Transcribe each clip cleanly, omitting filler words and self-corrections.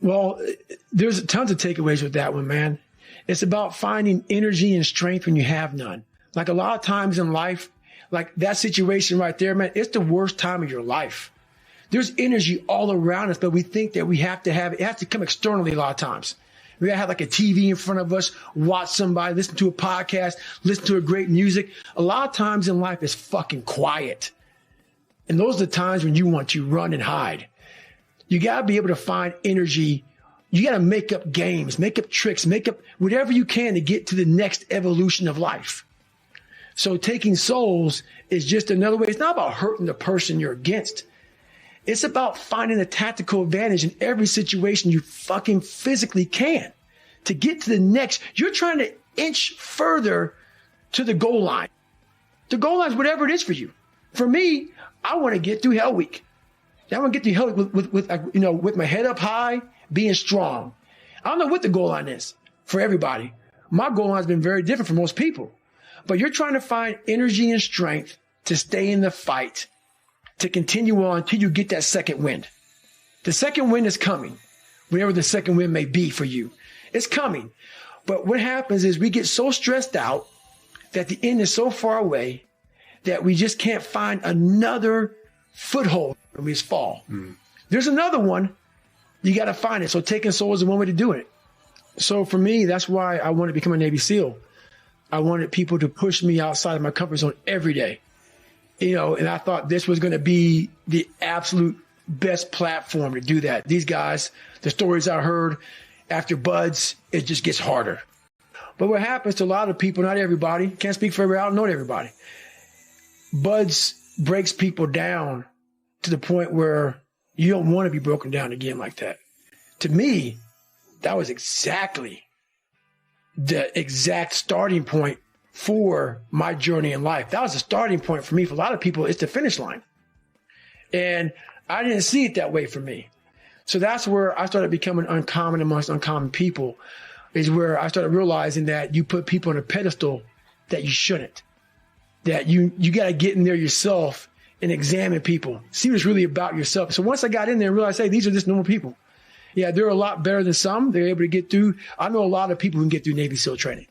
Well, there's tons of takeaways with that one, man. It's about finding energy and strength when you have none. Like a lot of times in life, like that situation right there, man, it's the worst time of your life. There's energy all around us, but we think that we have to have it. It has to come externally a lot of times. We gotta have like a TV in front of us, watch somebody, listen to a podcast, listen to a great music. A lot of times in life, it's fucking quiet. And those are the times when you want to run and hide. You gotta be able to find energy. You gotta make up games, make up tricks, make up whatever you can to get to the next evolution of life. So taking souls is just another way. It's not about hurting the person you're against. It's about finding a tactical advantage in every situation you fucking physically can to get to the next. You're trying to inch further to the goal line. The goal line is whatever it is for you. For me, I want to get through Hell Week. I want to get through Hell Week with my head up high, being strong. I don't know what the goal line is for everybody. My goal line has been very different for most people. But you're trying to find energy and strength to stay in the fight, to continue on until you get that second wind. The second wind is coming, whenever the second wind may be for you. It's coming. But what happens is we get so stressed out that the end is so far away that we just can't find another foothold when we fall. There's another one. You got to find it. So taking soul is the one way to do it. So for me, that's why I wanted to become a Navy SEAL. I wanted people to push me outside of my comfort zone every day. And I thought this was going to be the absolute best platform to do that. These guys, the stories I heard after BUD/S, it just gets harder. But what happens to a lot of people, not everybody, can't speak for everybody, I don't know everybody. BUD/S breaks people down to the point where you don't want to be broken down again like that. To me, that was exactly the exact starting point for my journey in life. That was the starting point for me. For a lot of people, it's the finish line. And I didn't see it that way for me. So that's where I started becoming uncommon amongst uncommon people, is where I started realizing that you put people on a pedestal that you shouldn't. That you got to get in there yourself and examine people. See what's really about yourself. So once I got in there and realized, hey, these are just normal people. Yeah, they're a lot better than some. They're able to get through. I know a lot of people who can get through Navy SEAL training.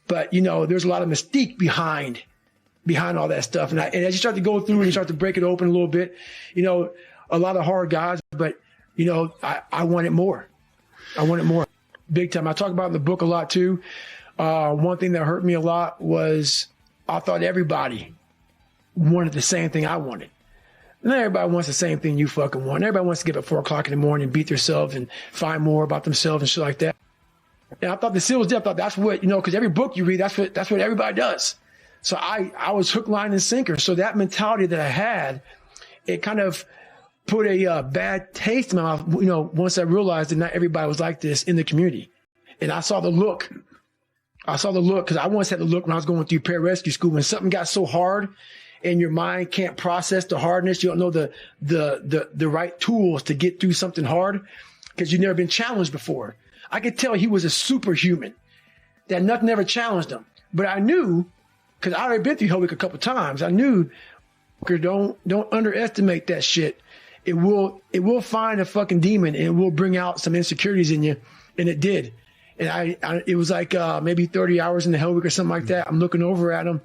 But, there's a lot of mystique behind all that stuff. And as you start to go through and you start to break it open a little bit, a lot of hard guys, but, I wanted more. I wanted more. Big time. I talk about it in the book a lot too. One thing that hurt me a lot was I thought everybody wanted the same thing I wanted. Not everybody wants the same thing you fucking want. Everybody wants to get up at 4 o'clock in the morning and beat themselves and find more about themselves and shit like that. And I thought the SEALs did. I thought that's what, because every book you read, that's what everybody does. So I was hook, line, and sinker. So that mentality that I had, it kind of put a bad taste in my mouth, once I realized that not everybody was like this in the community. And I saw the look. Because I once had the look when I was going through pararescue school. When something got so hard and your mind can't process the hardness, you don't know the right tools to get through something hard because you've never been challenged before. I could tell he was a superhuman, that nothing ever challenged him. But I knew, because I already been through Hell Week a couple of times, I knew, don't underestimate that shit. It will find a fucking demon and it will bring out some insecurities in you. And it did. And it was like maybe 30 hours in the Hell Week or something like that. I'm looking over at him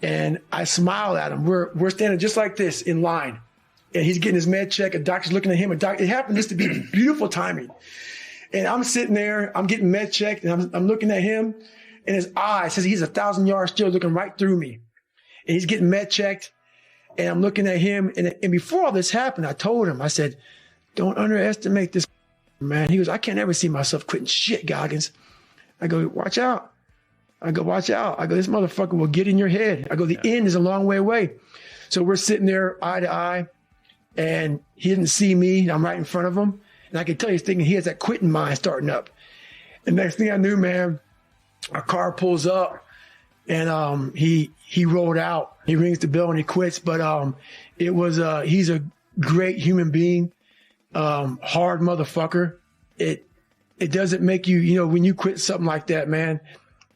and I smile at him. We're standing just like this in line. And he's getting his med check. A doctor's looking at him. It happened just to be beautiful timing. And I'm sitting there, I'm getting med checked, and I'm looking at him, and his eye says he's 1,000 yards still looking right through me. And he's getting med checked, and I'm looking at him. And before all this happened, I told him, I said, don't underestimate this, man. He goes, I can't ever see myself quitting shit, Goggins. I go, watch out. I go, this motherfucker will get in your head. I go, the end is a long way away. So we're sitting there eye to eye, and he didn't see me. I'm right in front of him. And I could tell he's thinking he has that quitting mind starting up. And next thing I knew, man, a car pulls up and he rolled out. He rings the bell and he quits. But he's a great human being, hard motherfucker. It doesn't make you, when you quit something like that, man,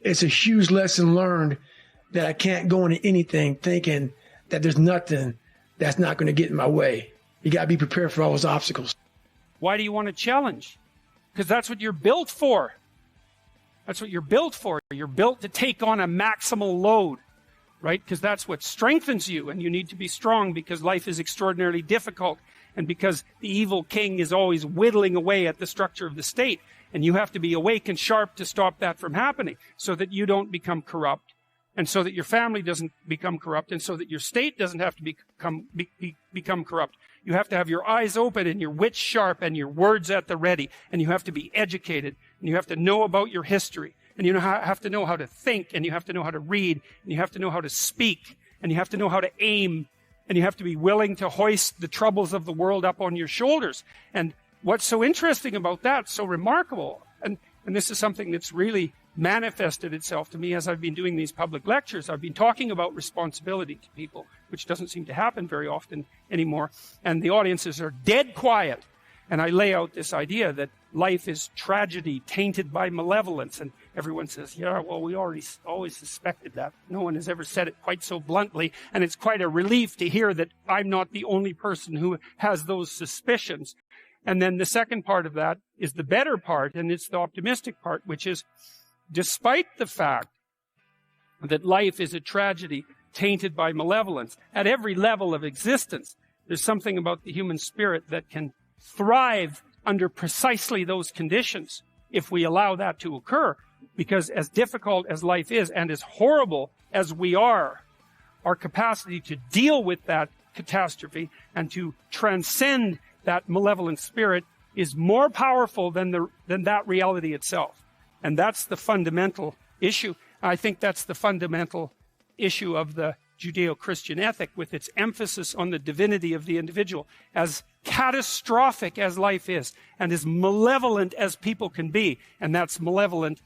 it's a huge lesson learned that I can't go into anything thinking that there's nothing that's not going to get in my way. You got to be prepared for all those obstacles. Why do you want to challenge? Because that's what you're built for. That's what you're built for. You're built to take on a maximal load, right? Because that's what strengthens you, and you need to be strong because life is extraordinarily difficult, and because the evil king is always whittling away at the structure of the state, and you have to be awake and sharp to stop that from happening so that you don't become corrupt, and so that your family doesn't become corrupt, and so that your state doesn't have to become corrupt. You have to have your eyes open and your wits sharp and your words at the ready, and you have to be educated, and you have to know about your history, and you have to know how to think, and you have to know how to read, and you have to know how to speak, and you have to know how to aim, and you have to be willing to hoist the troubles of the world up on your shoulders. And what's so interesting about that, so remarkable, and this is something that's really manifested itself to me as I've been doing these public lectures. I've been talking about responsibility to people, which doesn't seem to happen very often anymore. And the audiences are dead quiet. And I lay out this idea that life is tragedy tainted by malevolence. And everyone says, yeah, well, we always suspected that. No one has ever said it quite so bluntly. And it's quite a relief to hear that I'm not the only person who has those suspicions. And then the second part of that is the better part, and it's the optimistic part, which is, despite the fact that life is a tragedy tainted by malevolence, at every level of existence, there's something about the human spirit that can thrive under precisely those conditions if we allow that to occur. Because as difficult as life is and as horrible as we are, our capacity to deal with that catastrophe and to transcend that malevolent spirit is more powerful than that reality itself. And that's the fundamental issue. I think that's the fundamental issue of the Judeo-Christian ethic, with its emphasis on the divinity of the individual. As catastrophic as life is, and as malevolent as people can be, and that's malevolent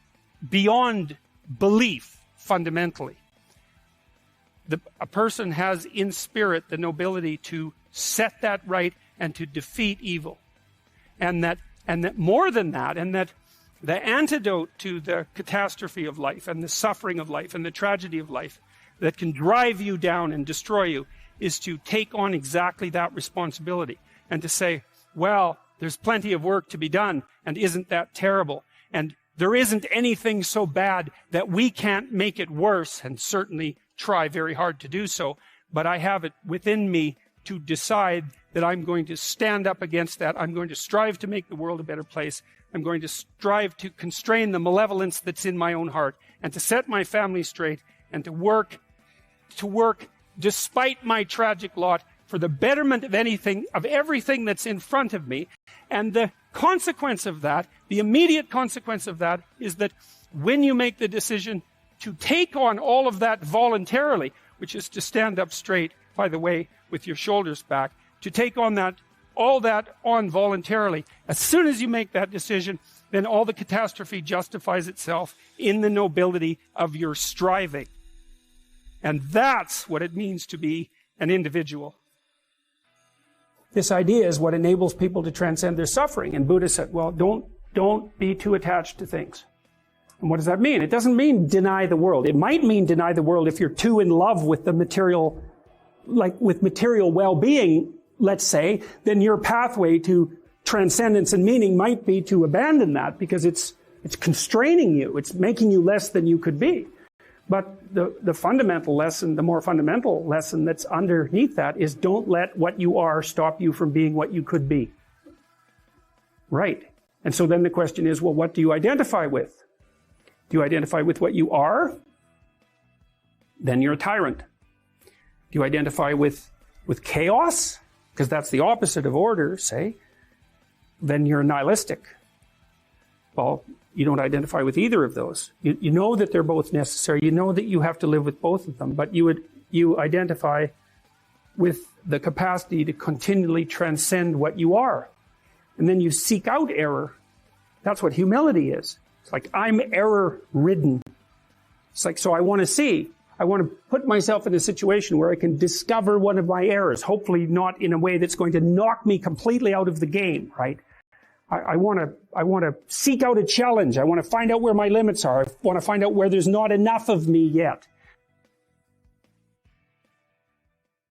beyond belief, fundamentally. A person has in spirit the nobility to set that right and to defeat evil. And that more than that, and that the antidote to the catastrophe of life and the suffering of life and the tragedy of life that can drive you down and destroy you is to take on exactly that responsibility and to say, well, there's plenty of work to be done, and isn't that terrible? And there isn't anything so bad that we can't make it worse, and certainly try very hard to do so, but I have it within me to decide that I'm going to stand up against that. I'm going to strive to make the world a better place. I'm going to strive to constrain the malevolence that's in my own heart, and to set my family straight, and to work despite my tragic lot for the betterment of everything that's in front of me. And the consequence of that, the immediate consequence of that, is that when you make the decision to take on all of that voluntarily, which is to stand up straight, by the way, with your shoulders back, to take on all that on voluntarily, as soon as you make that decision, then all the catastrophe justifies itself in the nobility of your striving. And that's what it means to be an individual. This idea is what enables people to transcend their suffering. And Buddha said, well, don't be too attached to things. And what does that mean? It doesn't mean deny the world. It might mean deny the world if you're too in love with the material, like with material well-being, let's say, then your pathway to transcendence and meaning might be to abandon that because it's constraining you. It's making you less than you could be. But the fundamental lesson, the more fundamental lesson that's underneath that is don't let what you are stop you from being what you could be. Right. And so then the question is, well, what do you identify with? Do you identify with what you are? Then you're a tyrant. Do you identify with chaos? Because that's the opposite of order, say. Then you're nihilistic. Well, you don't identify with either of those. You know that they're both necessary. You know that you have to live with both of them, but you identify with the capacity to continually transcend what you are. And then you seek out error. That's what humility is. It's like, I'm error-ridden. It's like, so I want to put myself in a situation where I can discover one of my errors, hopefully not in a way that's going to knock me completely out of the game, right? I want to seek out a challenge. I want to find out where my limits are. I want to find out where there's not enough of me yet.